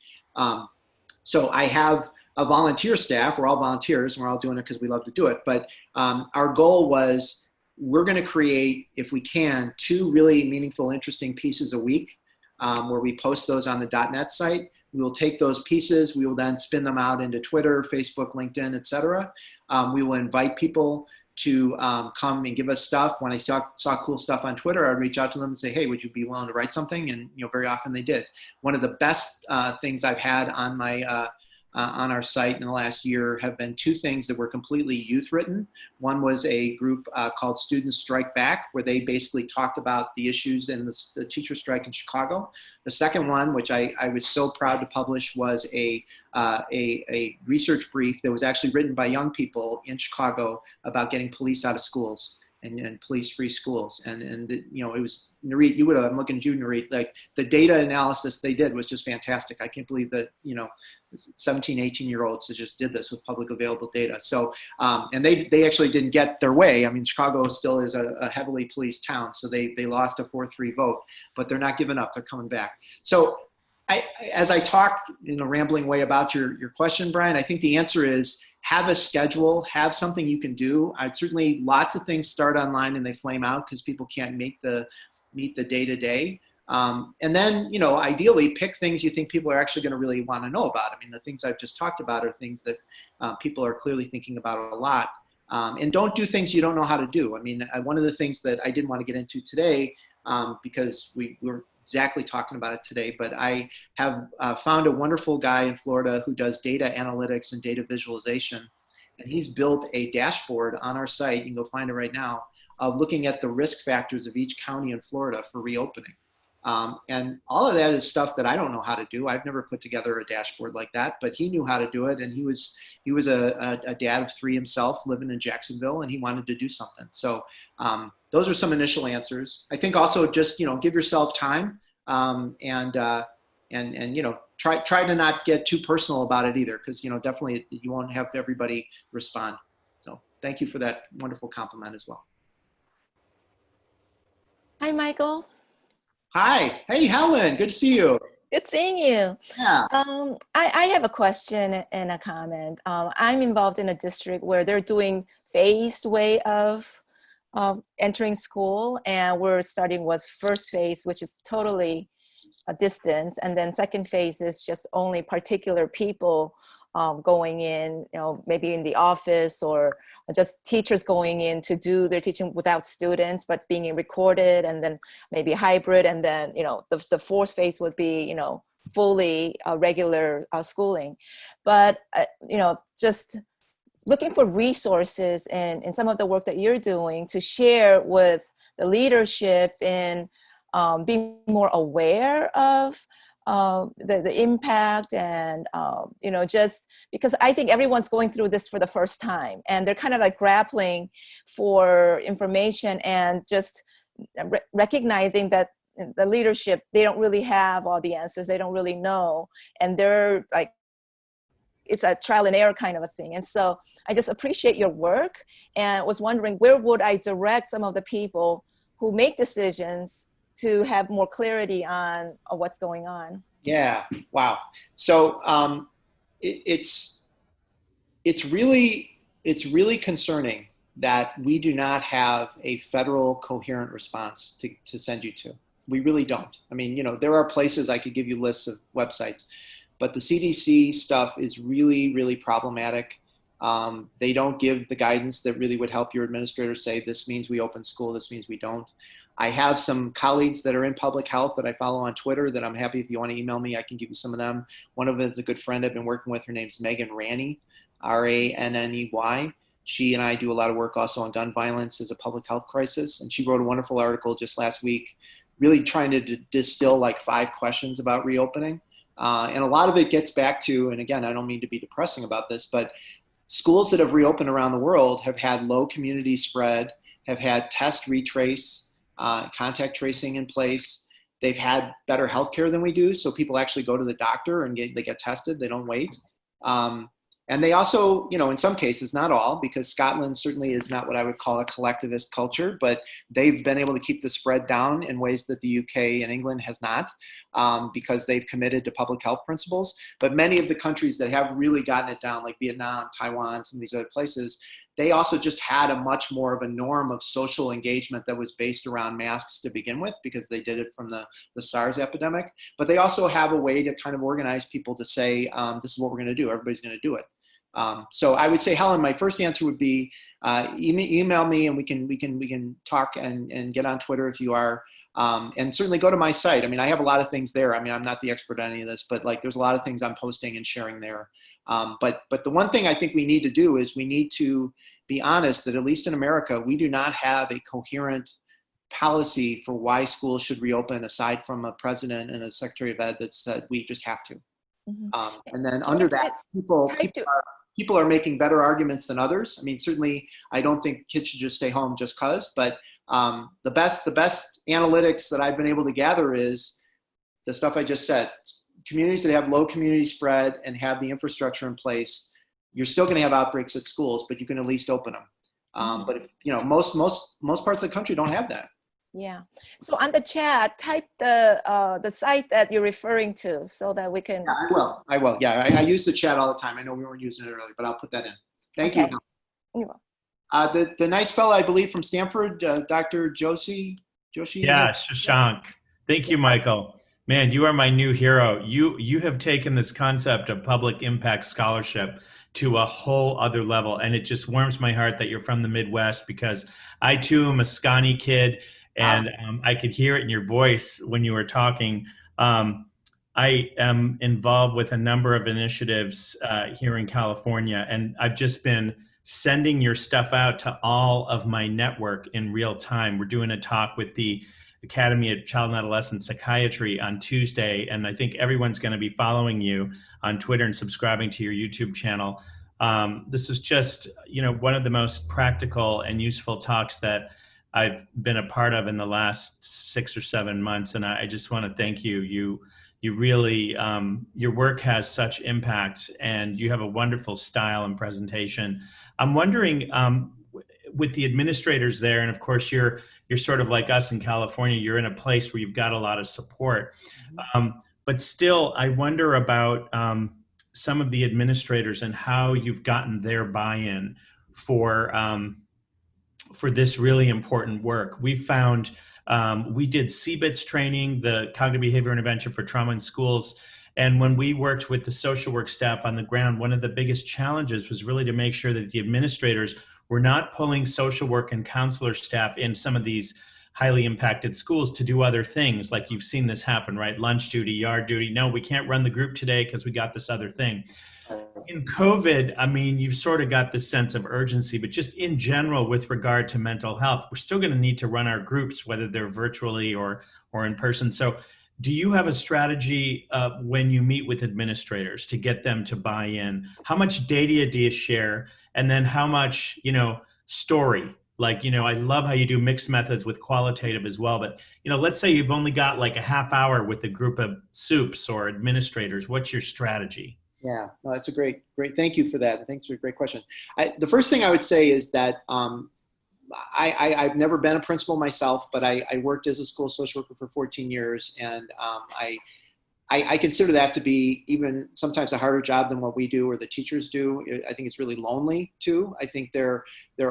Speaker 2: So I have a volunteer staff. We're all volunteers and we're all doing it because we love to do it. But our goal was we're going to create, if we can, 2 really meaningful, interesting pieces a week where we post those on the .NET site. We will take those pieces. We will then spin them out into Twitter, Facebook, LinkedIn, etc. We will invite people to come and give us stuff. When I saw cool stuff on Twitter, I'd reach out to them and say, hey, would you be willing to write something? And very often they did. One of the best things I've had on my on our site in the last year have been 2 things that were completely youth written. One was a group called Students Strike Back, where they basically talked about the issues in the teacher strike in Chicago. The second one, which I was so proud to publish, was a research brief that was actually written by young people in Chicago about getting police out of schools and police-free schools. And it was, Nurit, I'm looking at you, Nurit, like the data analysis they did was just fantastic. I can't believe that, 17, 18-year-olds that just did this with public available data. So, and they actually didn't get their way. I mean, Chicago still is a heavily policed town, so they lost a 4-3 vote, but they're not giving up, they're coming back. So as I talk in a rambling way about your question, Brian, I think the answer is have a schedule, have something you can do. Certainly lots of things start online and they flame out because people can't meet the day-to-day. And then, ideally pick things you think people are actually going to really want to know about. I mean, the things I've just talked about are things that people are clearly thinking about a lot. And don't do things you don't know how to do. I mean, one of the things that I didn't want to get into today, because we were exactly talking about it today, but I have found a wonderful guy in Florida who does data analytics and data visualization. And he's built a dashboard on our site, you can go find it right now, of looking at the risk factors of each county in Florida for reopening. And all of that is stuff that I don't know how to do. I've never put together a dashboard like that, but he knew how to do it. And he was a dad of 3 himself, living in Jacksonville, and he wanted to do something. So those are some initial answers. I think also just, give yourself time and try to not get too personal about it either, because, definitely you won't have everybody respond. So thank you for that wonderful compliment as well.
Speaker 4: Hi, Michael.
Speaker 2: Hi. Hey, Helen. Good to see you.
Speaker 4: Good seeing you.
Speaker 2: Yeah.
Speaker 4: I have a question and a comment. I'm involved in a district where they're doing phased way of entering school, and we're starting with first phase, which is totally a distance, and then second phase is just only particular people going in, maybe in the office, or just teachers going in to do their teaching without students, but being recorded, and then maybe hybrid, and then, the fourth phase would be, fully regular schooling. But, just looking for resources in some of the work that you're doing to share with the leadership in being more aware of the impact and, you know, just because I think everyone's going through this for the first time and they're kind of like grappling for information and just recognizing that the leadership, they don't really have all the answers. They don't really know. And they're like, it's a trial and error kind of a thing. And so I just appreciate your work and was wondering where would I direct some of the people who make decisions to have more clarity on what's going on.
Speaker 2: Yeah, wow. So it's really concerning that we do not have a federal coherent response to send you to. We really don't. I mean, you know, there are places I could give you lists of websites, but the CDC stuff is really, really problematic. They don't give the guidance that really would help your administrators say, this means we open school, this means we don't. I have some colleagues that are in public health that I follow on Twitter that I'm happy, if you want to email me, I can give you some of them. One of them is a good friend I've been working with. Her name's Megan Ranney, R-A-N-N-E-Y. She and I do a lot of work also on gun violence as a public health crisis. And she wrote a wonderful article just last week, really trying to distill like 5 questions about reopening. And a lot of it gets back to, and again, I don't mean to be depressing about this, but schools that have reopened around the world have had low community spread, have had test retrace, contact tracing in place. They've had better healthcare than we do. So people actually go to the doctor and they get tested. They don't wait. And they also, you know, in some cases, not all, because Scotland certainly is not what I would call a collectivist culture, but they've been able to keep the spread down in ways that the UK and England has not, because they've committed to public health principles. But many of the countries that have really gotten it down, like Vietnam, Taiwan, some of these other places, they also just had a much more of a norm of social engagement that was based around masks to begin with, because they did it from the SARS epidemic. But they also have a way to kind of organize people to say, this is what we're going to do. Everybody's going to do it. So I would say, Helen, my first answer would be email me and we can talk and get on Twitter if you are. And certainly go to my site. I mean, I have a lot of things there. I mean, I'm not the expert on any of this, but like there's a lot of things I'm posting and sharing there. But the one thing I think we need to do is we need to be honest that at least in America, we do not have a coherent policy for why schools should reopen aside from a president and a secretary of ed that said we just have to. Mm-hmm. And then under that, people are making better arguments than others. I mean, certainly I don't think kids should just stay home just cause, but the best analytics that I've been able to gather is the stuff I just said. Communities that have low community spread and have the infrastructure in place, you're still going to have outbreaks at schools, but you can at least open them. But if, you know, most parts of the country don't have that.
Speaker 4: Yeah. So on the chat, type the site that you're referring to so that we can.
Speaker 2: Yeah, I will. Yeah, I use the chat all the time. I know we weren't using it earlier, but I'll put that in. Thank you.
Speaker 4: You will.
Speaker 2: The nice fellow, I believe, from Stanford, Dr. Joshi.
Speaker 5: Yeah, Shashank. Thank you, Michael. Man, you are my new hero. You have taken this concept of public impact scholarship to a whole other level, and it just warms my heart that you're from the Midwest, because I too am a Scotty kid, and I could hear it in your voice when you were talking. I am involved with a number of initiatives here in California, and I've just been sending your stuff out to all of my network in real time. We're doing a talk with the Academy of Child and Adolescent Psychiatry on Tuesday, and I think everyone's going to be following you on Twitter and subscribing to your YouTube channel. This is just, you know, one of the most practical and useful talks that I've been a part of in the last 6 or 7 months, and I just want to thank you. You really, your work has such impact, and you have a wonderful style and presentation. I'm wondering, with the administrators there, and of course you're sort of like us in California, you're in a place where you've got a lot of support. But still, I wonder about some of the administrators and how you've gotten their buy-in for this really important work. We found, we did CBITS training, the Cognitive Behavior Intervention for Trauma in Schools. And when we worked with the social work staff on the ground, one of the biggest challenges was really to make sure that the administrators were not pulling social work and counselor staff in some of these highly impacted schools to do other things. Like you've seen this happen, right? Lunch duty, yard duty. No, we can't run the group today because we got this other thing. in COVID, I mean, you've sort of got this sense of urgency, but just in general, with regard to mental health, we're still going to need to run our groups, whether they're virtually or in person. So do you have a strategy when you meet with administrators to get them to buy in? How much data do you share? And then how much, story? Like, I love how you do mixed methods with qualitative as well. But, let's say you've only got like a half hour with a group of soups or administrators. What's your strategy?
Speaker 2: Yeah, no, that's a great. Thank you for that. Thanks for a great question. The first thing I would say is that I've never been a principal myself, but I worked as a school social worker for 14 years, and I consider that to be even sometimes a harder job than what we do or the teachers do. I think it's really lonely too. I think they're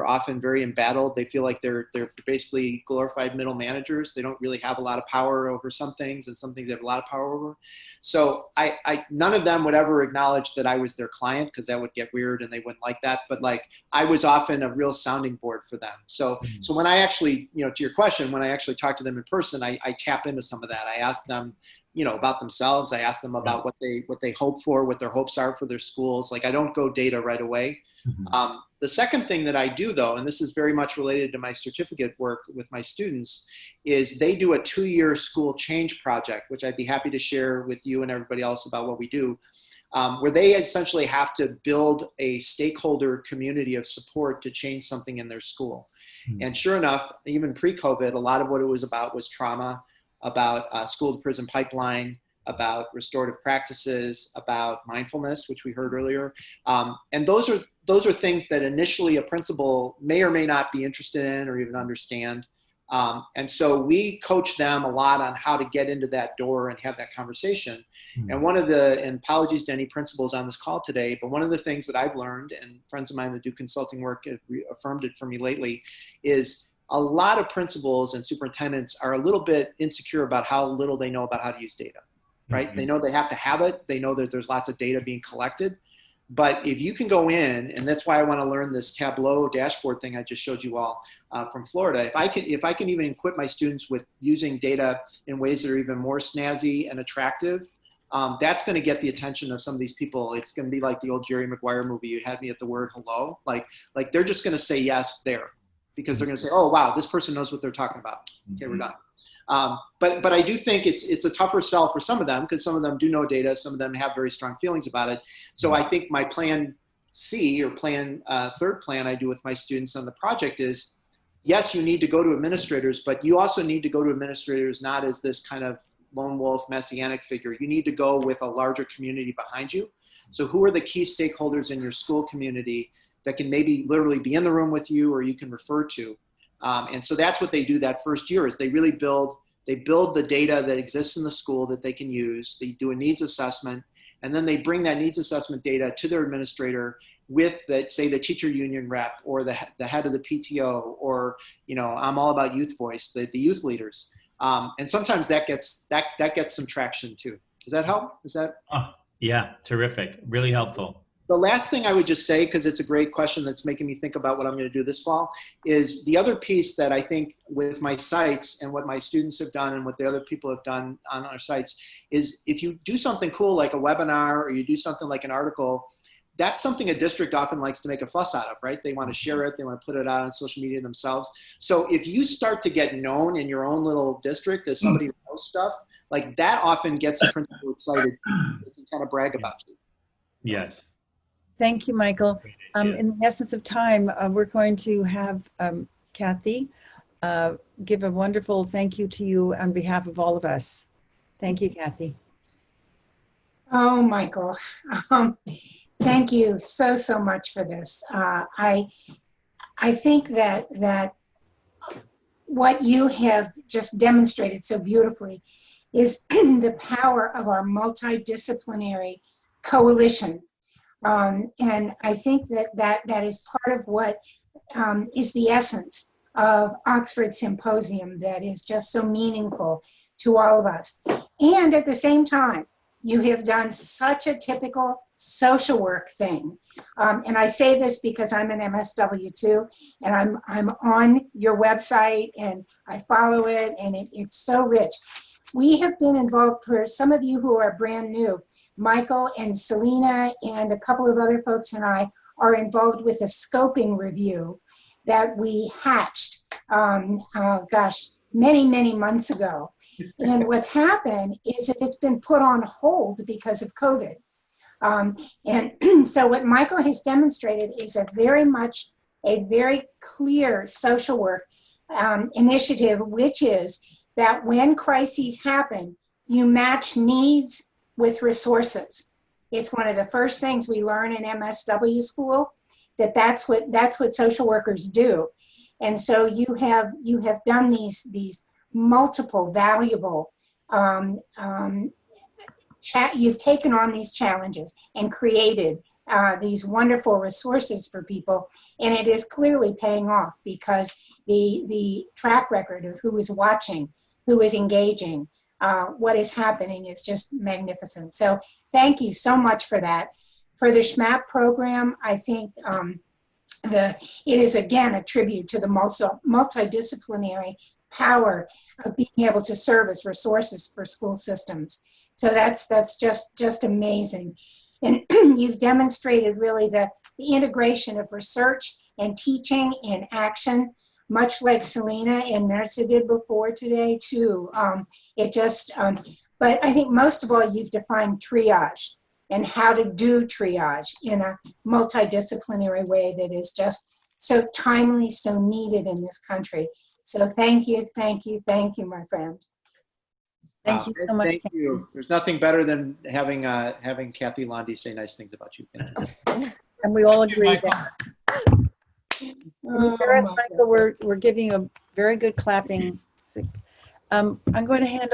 Speaker 2: often very embattled. They feel like they're basically glorified middle managers. They don't really have a lot of power over some things, and some things they have a lot of power over. So none of them would ever acknowledge that I was their client, because that would get weird and they wouldn't like that. But like, I was often a real sounding board for them. So when I actually, to your question, when I actually talk to them in person, I tap into some of that. I ask them, about themselves. I ask them about what they hope for, what their hopes are for their schools. Like, I don't go data right away. Mm-hmm. The second thing that I do, though, and this is very much related to my certificate work with my students, is they do a 2-year school change project, which I'd be happy to share with you and everybody else about what we do, where they essentially have to build a stakeholder community of support to change something in their school. Mm-hmm. And sure enough, even pre-COVID, a lot of what it was about was trauma, about school to prison pipeline, about restorative practices, about mindfulness, which we heard earlier. And those are things that initially a principal may or may not be interested in or even understand. And so we coach them a lot on how to get into that door and have that conversation. Mm-hmm. And apologies to any principals on this call today, but one of the things that I've learned, and friends of mine that do consulting work have affirmed it for me lately, is a lot of principals and superintendents are a little bit insecure about how little they know about how to use data, right? Mm-hmm. They know they have to have it. They know that there's lots of data being collected. But if you can go in, and that's why I want to learn this Tableau dashboard thing I just showed you all from Florida. If I can even equip my students with using data in ways that are even more snazzy and attractive, that's going to get the attention of some of these people. It's going to be like the old Jerry Maguire movie. You had me at the word hello. Like they're just going to say yes there, because they're going to say, oh, wow, this person knows what they're talking about. Okay, we're done. But I do think it's a tougher sell for some of them, because some of them do know data. Some of them have very strong feelings about it. So I think my plan C, or third plan I do with my students on the project is, yes, you need to go to administrators, but you also need to go to administrators not as this kind of lone wolf messianic figure. You need to go with a larger community behind you. So who are the key stakeholders in your school community that can maybe literally be in the room with you or you can refer to? And so that's what they do that first year, is they really build the data that exists in the school that they can use. They do a needs assessment, and then they bring that needs assessment data to their administrator with, say, the teacher union rep or the head of the PTO, or, I'm all about youth voice, the youth leaders. And sometimes that gets some traction too. Does that help?
Speaker 5: Yeah, terrific. Really helpful.
Speaker 2: The last thing I would just say, because it's a great question that's making me think about what I'm going to do this fall, is the other piece that I think with my sites and what my students have done and what the other people have done on our sites is, if you do something cool like a webinar, or you do something like an article, that's something a district often likes to make a fuss out of, right? They want to share it. They want to put it out on social media themselves. So if you start to get known in your own little district as somebody who knows stuff, like that often gets the principal excited. They can kind of brag about you.
Speaker 5: Yes.
Speaker 1: Thank you, Michael. In the essence of time, we're going to have Kathy give a wonderful thank you to you on behalf of all of us. Thank you, Kathy.
Speaker 6: Oh, Michael, thank you so much for this. I think that what you have just demonstrated so beautifully is the power of our multidisciplinary coalition. And I think that is part of what is the essence of Oxford Symposium, that is just so meaningful to all of us. And at the same time, you have done such a typical social work thing. And I say this because I'm an MSW too, and I'm on your website and I follow it, and it's so rich. We have been involved, for some of you who are brand new, Michael and Selena and a couple of other folks and I are involved with a scoping review that we hatched, many, many months ago. And what's happened is that it's been put on hold because of COVID. And so what Michael has demonstrated is a very clear social work initiative, which is that when crises happen, you match needs with resources. It's one of the first things we learn in MSW school, that's what social workers do. And so you have done these multiple valuable you've taken on these challenges and created these wonderful resources for people, and it is clearly paying off because the track record of who is watching, who is engaging, what is happening is just magnificent. So thank you so much for that. For the SHMAP program, I think it is again a tribute to the multidisciplinary power of being able to serve as resources for school systems. So that's just amazing. And you've demonstrated really the integration of research and teaching in action, much like Selena and Nersa did before today too. But I think most of all, you've defined triage and how to do triage in a multidisciplinary way that is just so timely, so needed in this country. So thank you, my friend.
Speaker 1: Thank you so much.
Speaker 2: Thank you. There's nothing better than having Kathy Londy say nice things about you. Thank you.
Speaker 1: And we all
Speaker 3: Thank you,
Speaker 1: agree
Speaker 3: Michael.
Speaker 1: that. Michael, we're giving you a very good clapping. I'm going to hand